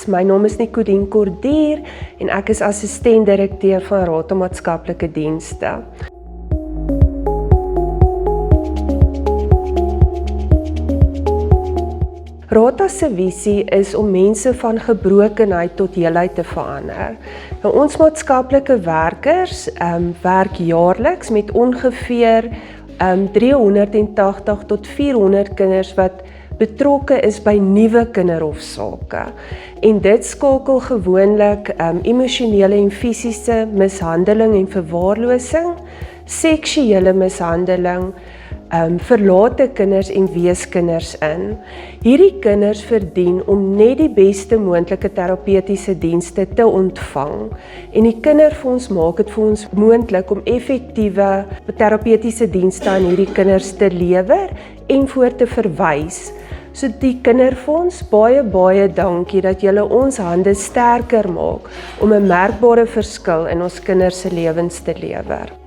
My naam is Nicodien Cordier en ek is assistent-direkteur van Rata Maatskaplike Dienste. Rata se visie is om mense van gebrokenheid tot heelheid te verander. Nou, ons maatskaplike werkers werk jaarliks met ongeveer 380 tot 400 kinders wat betrokke is by nuwe kinderhofsaake. En dit skakel gewoonlik emosionele en fisiese mishandeling en verwaarlosing, seksuele mishandeling, verlate kinders en weeskinders in. Hierdie kinders verdien om net die beste moontlike terapeutiese dienste te ontvang. En die Kinderfonds maak dit vir ons moontlik om effektiewe terapeutiese dienste aan hierdie kinders te lewer en voor te verwys. So die Kinderfonds, baie dankie dat julle ons hande sterker maak om 'n merkbare verskil in ons kinders se lewens te lewer.